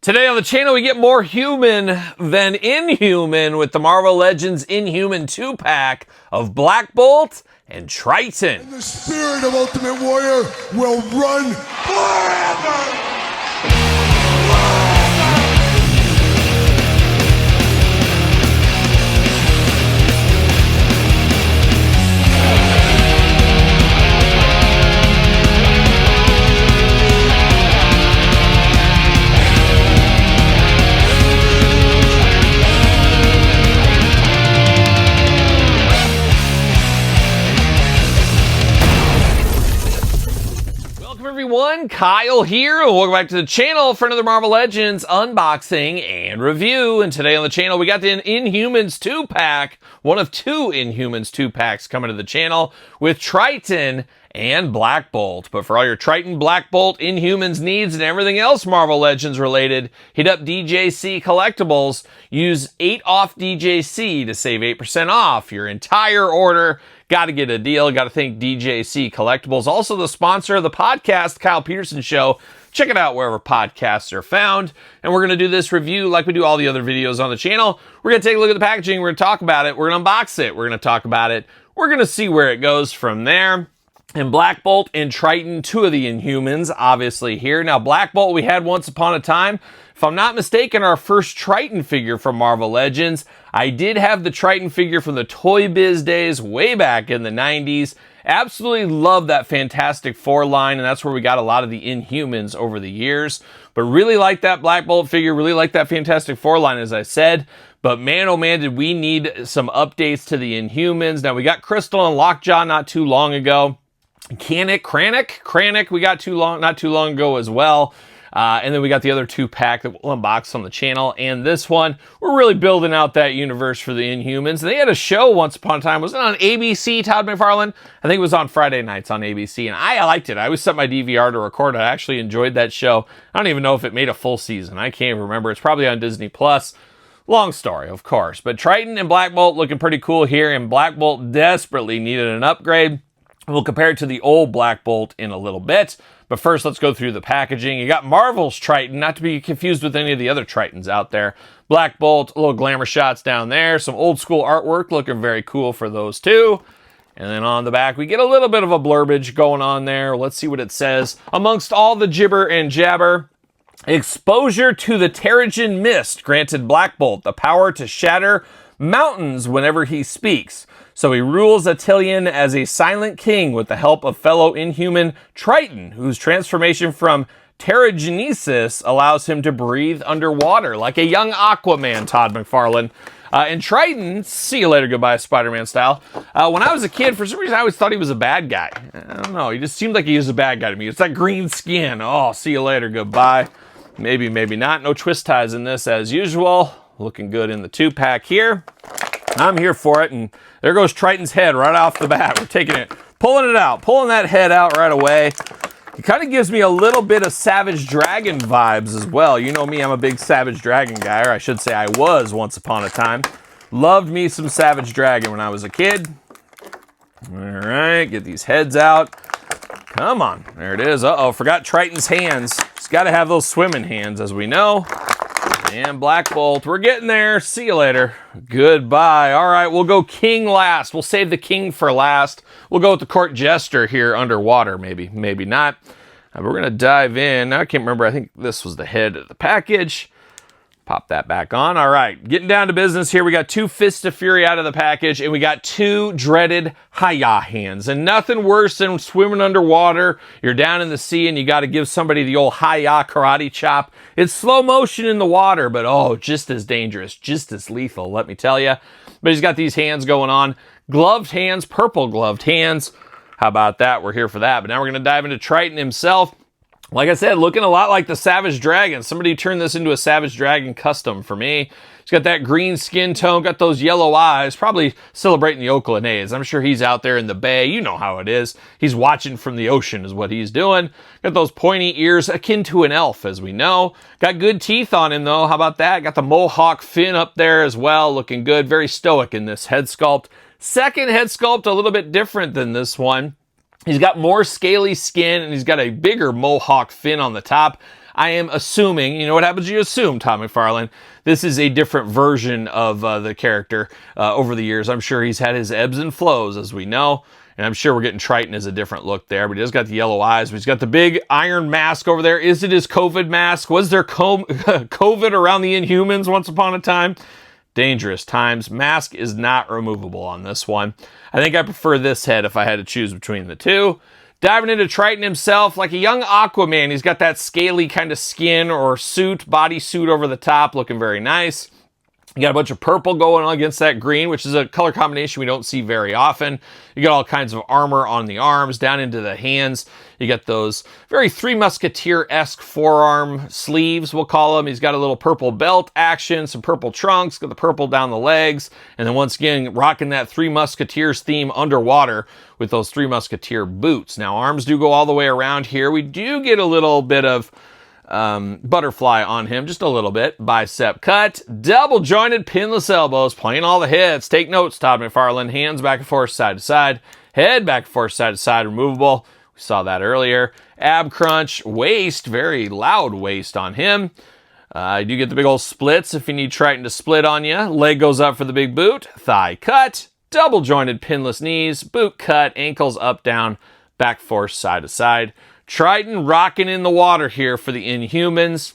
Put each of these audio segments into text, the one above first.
Today on the channel, we get more human than inhuman with the Marvel Legends Inhuman 2-pack of Black Bolt and Triton. And the spirit of Ultimate Warrior will run forever! Everyone, Kyle here, and welcome back to the channel for another Marvel Legends unboxing and review. And today on the channel, we got the Inhumans 2-pack, one of two Inhumans 2-packs coming to the channel with Triton and Black Bolt. But for all your Triton, Black Bolt, Inhumans needs, and everything else Marvel Legends related, hit up DJC Collectibles. Use 8 off DJC to save 8% off your entire order. Got to get a deal. Got to thank DJC Collectibles. Also the sponsor of the podcast, Kyle Peterson Show. Check it out wherever podcasts are found. And we're going to do this review like we do all the other videos on the channel. We're going to take a look at the packaging. We're going to talk about it. We're going to unbox it. We're going to talk about it. We're going to see where it goes from there. And Black Bolt and Triton, two of the Inhumans, obviously here. Now, Black Bolt we had once upon a time. If I'm not mistaken, our first Triton figure from Marvel Legends. I did have the Triton figure from the Toy Biz days way back in the 90s. Absolutely love that Fantastic Four line, and that's where we got a lot of the Inhumans over the years. But really like that Black Bolt figure, really like that Fantastic Four line, as I said. But man, oh man, did we need some updates to the Inhumans. Now, we got Crystal and Lockjaw not too long ago. Kranich, we got not too long ago as well. And then we got the other 2-pack that we'll unbox on the channel. And this one, we're really building out that universe for the Inhumans. They had a show once upon a time. Was it on ABC, Todd McFarlane? I think it was on Friday nights on ABC. And I liked it. I always set my DVR to record. I actually enjoyed that show. I don't even know if it made a full season. I can't remember. It's probably on Disney+. Long story, of course. But Triton and Black Bolt looking pretty cool here. And Black Bolt desperately needed an upgrade. We'll compare it to the old Black Bolt in a little bit. But first, let's go through the packaging. You got Marvel's Triton, not to be confused with any of the other Tritons out there. Black Bolt, little glamour shots down there. Some old school artwork looking very cool for those two. And then on the back, we get a little bit of a blurbage going on there. Let's see what it says. Amongst all the gibber and jabber, exposure to the Terrigen mist granted Black Bolt the power to shatter mountains whenever he speaks. So he rules Attilan as a silent king with the help of fellow Inhuman Triton, whose transformation from Terrigenesis allows him to breathe underwater like a young Aquaman, Todd McFarlane. And Triton, see you later, goodbye, Spider-Man style. When I was a kid, for some reason, I always thought he was a bad guy. I don't know, he just seemed like he was a bad guy to me. It's that green skin. Oh, see you later, goodbye. Maybe, maybe not. No twist ties in this as usual. Looking good in the 2-pack here. I'm here for it, and there goes Triton's head right off the bat. We're taking it, pulling it out, pulling that head out right away. It kind of gives me a little bit of Savage Dragon vibes as well. You know me, I'm a big Savage Dragon guy, or I should say I was once upon a time. Loved me some Savage Dragon when I was a kid. All right, get these heads out. Come on, there it is. Uh-oh, forgot Triton's hands. He's got to have those swimming hands, as we know. And Black Bolt, we're getting there. See you later. Goodbye. All right, we'll go King last. We'll save the King for last. We'll go with the Court Jester here underwater, maybe, maybe not. We're going to dive in. I can't remember. I think this was the head of the package. Pop that back on. All right, getting down to business here. We got 2 Fists of Fury out of the package, and we got 2 dreaded Hi-Ya hands. And nothing worse than swimming underwater. You're down in the sea, and you got to give somebody the old Hi-Ya karate chop. It's slow motion in the water, but oh, just as dangerous, just as lethal, let me tell you. But he's got these hands going on. Gloved hands, purple gloved hands. How about that? We're here for that. But now we're going to dive into Triton himself. Like I said, looking a lot like the Savage Dragon. Somebody turned this into a Savage Dragon custom for me. He's got that green skin tone, got those yellow eyes, probably celebrating the Oakland A's. I'm sure he's out there in the bay. You know how it is. He's watching from the ocean is what he's doing. Got those pointy ears, akin to an elf, as we know. Got good teeth on him, though. How about that? Got the mohawk fin up there as well. Looking good. Very stoic in this head sculpt. Second head sculpt, a little bit different than this one. He's got more scaly skin, and he's got a bigger mohawk fin on the top. I am assuming, you know what happens? You assume, Todd McFarlane, this is a different version of the character over the years. I'm sure he's had his ebbs and flows, as we know. And I'm sure we're getting Triton as a different look there, but he has got the yellow eyes, but he's got the big iron mask over there. Is it his COVID mask? Was there COVID around the Inhumans once upon a time? Dangerous times. Mask is not removable on this one. I think I prefer this head if I had to choose between the two. Diving into Triton himself, like a young Aquaman. He's got that scaly kind of skin or suit, bodysuit over the top, looking very nice. You got a bunch of purple going on against that green, which is a color combination we don't see very often. You got all kinds of armor on the arms, down into the hands. You got those very Three Musketeer-esque forearm sleeves, we'll call them. He's got a little purple belt action, some purple trunks, got the purple down the legs, and then once again, rocking that Three Musketeers theme underwater with those Three Musketeer boots. Now, arms do go all the way around here. We do get a little bit of butterfly on him, just a little bit. Bicep cut, double jointed pinless elbows, playing all the hits. Take notes, Todd McFarlane. Hands back and forth, side to side. Head back and forth, side to side, removable. We saw that earlier. Ab crunch, waist, very loud waist on him. You do get the big old splits if you need Triton to split on you. Leg goes up for the big boot. Thigh cut, double jointed pinless knees, boot cut, ankles up, down, back forth, side to side. Triton rocking in the water here for the Inhumans.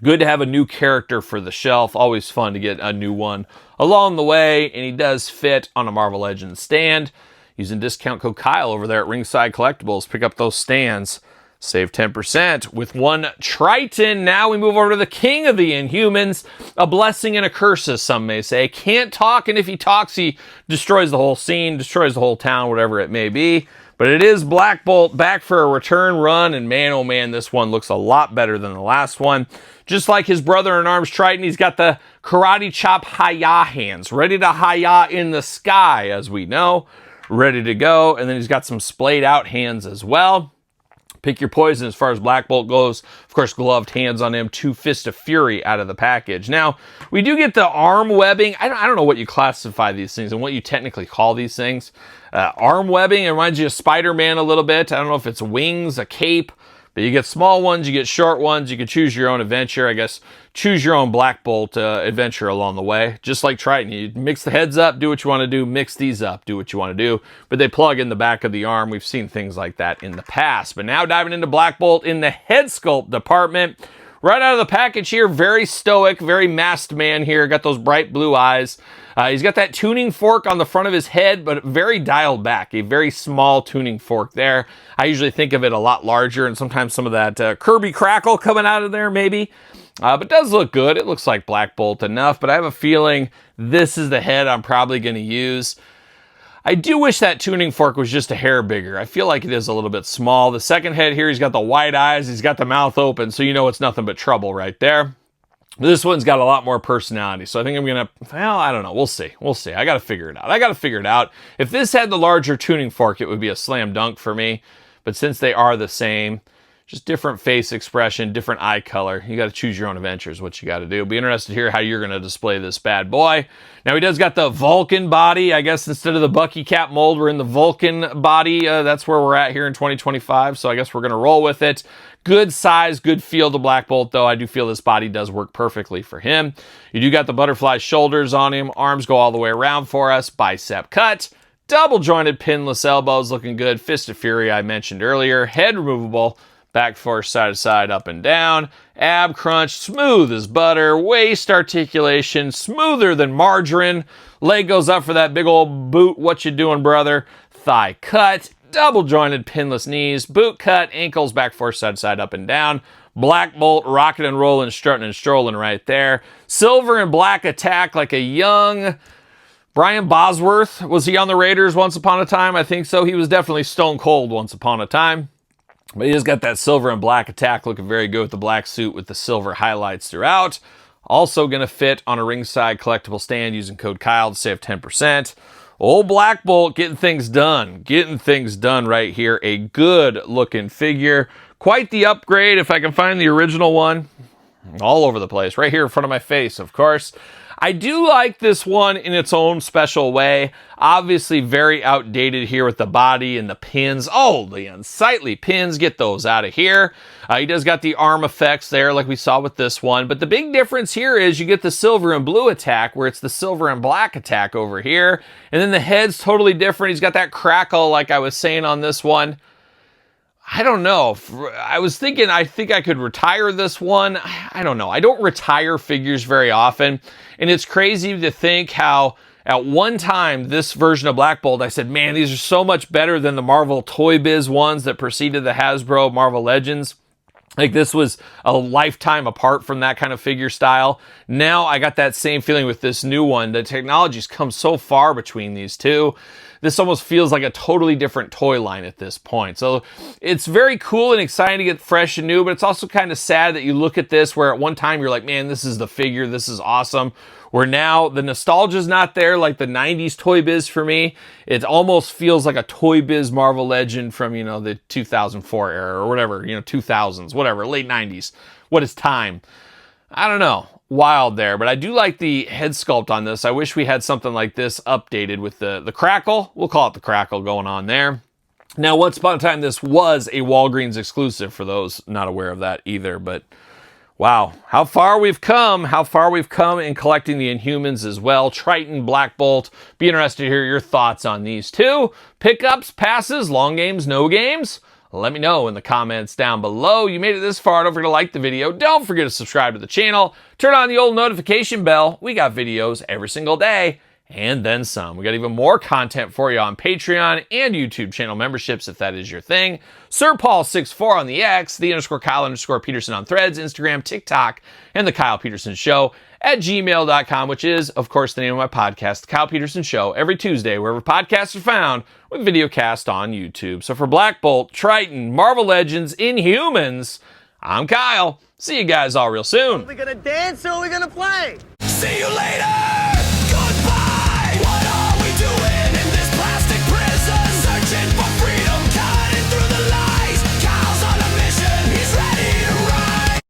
Good to have a new character for the shelf. Always fun to get a new one along the way. And he does fit on a Marvel Legends stand. Using discount code Kyle over there at Ringside Collectibles. Pick up those stands. Save 10% with one Triton. Now we move over to the king of the Inhumans. A blessing and a curse, as some may say. Can't talk, and if he talks, he destroys the whole scene, destroys the whole town, whatever it may be. But it is Black Bolt back for a return run, and man, oh man, this one looks a lot better than the last one. Just like his brother-in-arms Triton, he's got the karate chop hi-ya hands, ready to hi-ya in the sky, as we know, ready to go. And then he's got some splayed out hands as well. Pick your poison as far as Black Bolt goes. Of course, gloved hands on him. 2 Fist of Fury out of the package. Now, we do get the arm webbing. I don't know what you classify these things and what you technically call these things. Arm webbing, it reminds you of Spider-Man a little bit. I don't know if it's wings, a cape, but you get small ones, you get short ones. You can choose your own adventure. I guess choose your own Black Bolt adventure along the way. Just like Triton, you mix the heads up, do what you want to do, mix these up, do what you want to do. But they plug in the back of the arm. We've seen things like that in the past. But now diving into Black Bolt in the head sculpt department. Right out of the package here, very stoic, very masked man here. Got those bright blue eyes. He's got that tuning fork on the front of his head, but very dialed back. A very small tuning fork there. I usually think of it a lot larger, and sometimes some of that Kirby crackle coming out of there, maybe. But does look good. It looks like Black Bolt enough, but I have a feeling this is the head I'm probably going to use. I do wish that tuning fork was just a hair bigger. I feel like it is a little bit small. The second head here, he's got the wide eyes. He's got the mouth open, so you know it's nothing but trouble right there. This one's got a lot more personality, so I think I'm going to, well, I don't know. We'll see. We'll see. I got to figure it out. If this had the larger tuning fork, it would be a slam dunk for me. But since they are the same, just different face expression, different eye color. You got to choose your own adventures, what you got to do. Be interested to hear how you're going to display this bad boy. Now, he does got the Vulcan body. I guess instead of the Bucky Cap mold, we're in the Vulcan body. That's where we're at here in 2025, so I guess we're going to roll with it. Good size, good feel to Black Bolt, though. I do feel this body does work perfectly for him. You do got the butterfly shoulders on him. Arms go all the way around for us. Bicep cut. Double jointed pinless elbows looking good. Fist of Fury I mentioned earlier. Head removable. Back forth, side to side, up and down. Ab crunch, smooth as butter. Waist articulation, smoother than margarine. Leg goes up for that big old boot. What you doing, brother? Thigh cut. Double jointed pinless knees. Boot cut. Ankles back forth, side to side, up and down. Black Bolt rocking and rolling, strutting and strolling right there. Silver and black attack like a young Brian Bosworth. Was he on the Raiders once upon a time? I think so. He was definitely stone cold once upon a time. But he just got that silver and black attack looking very good with the black suit with the silver highlights throughout. Also going to fit on a Ringside collectible stand using code Kyle to save 10%. Old Black Bolt getting things done. Getting things done right here. A good looking figure. Quite the upgrade if I can find the original one. All over the place. Right here in front of my face, of course. I do like this one in its own special way. Obviously very outdated here with the body and the pins. Oh, the unsightly pins, get those out of here. He does got the arm effects there like we saw with this one, but the big difference here is you get the silver and blue attack where it's the silver and black attack over here, and then the head's totally different. He's got that crackle like I was saying on this one. I don't know. I was thinking, I think I could retire this one. I don't know. I don't retire figures very often, and it's crazy to think how at one time, this version of Black Bolt, I said, man, these are so much better than the Marvel Toy Biz ones that preceded the Hasbro Marvel Legends. Like, this was a lifetime apart from that kind of figure style. Now I got that same feeling with this new one. The technology's come so far between these two. This almost feels like a totally different toy line at this point. So it's very cool and exciting to get fresh and new, but it's also kind of sad that you look at this where at one time you're like, man, this is the figure, this is awesome. Where now the nostalgia's not there like the 90s Toy Biz for me. It almost feels like a Toy Biz Marvel Legend from, you know, the 2004 era or whatever, you know, 2000s, whatever, late 90s. What is time? I don't know. Wild there, but I do like the head sculpt on this. I wish we had something like this updated with the crackle. We'll call it the crackle going on there. Now, once upon a time, this was a Walgreens exclusive for those not aware of that either, but wow, how far we've come in collecting the Inhumans as well. Triton, Black Bolt. Be interested to hear your thoughts on these two. Pickups, passes, long games, no games. Let me know in the comments down below. You made it this far. Don't forget to like the video. Don't forget to subscribe to the channel. Turn on the old notification bell. We got videos every single day and then some. We got even more content for you on Patreon and YouTube channel memberships if that is your thing. Sir Paul64 on the X, _Kyle_Peterson on Threads, Instagram, TikTok, and The Kyle Peterson Show at gmail.com, which is, of course, the name of my podcast, The Kyle Peterson Show, every Tuesday, wherever podcasts are found, with video cast on YouTube. So for Black Bolt, Triton, Marvel Legends, Inhumans, I'm Kyle. See you guys all real soon. Are we gonna dance or are we gonna play? See you later!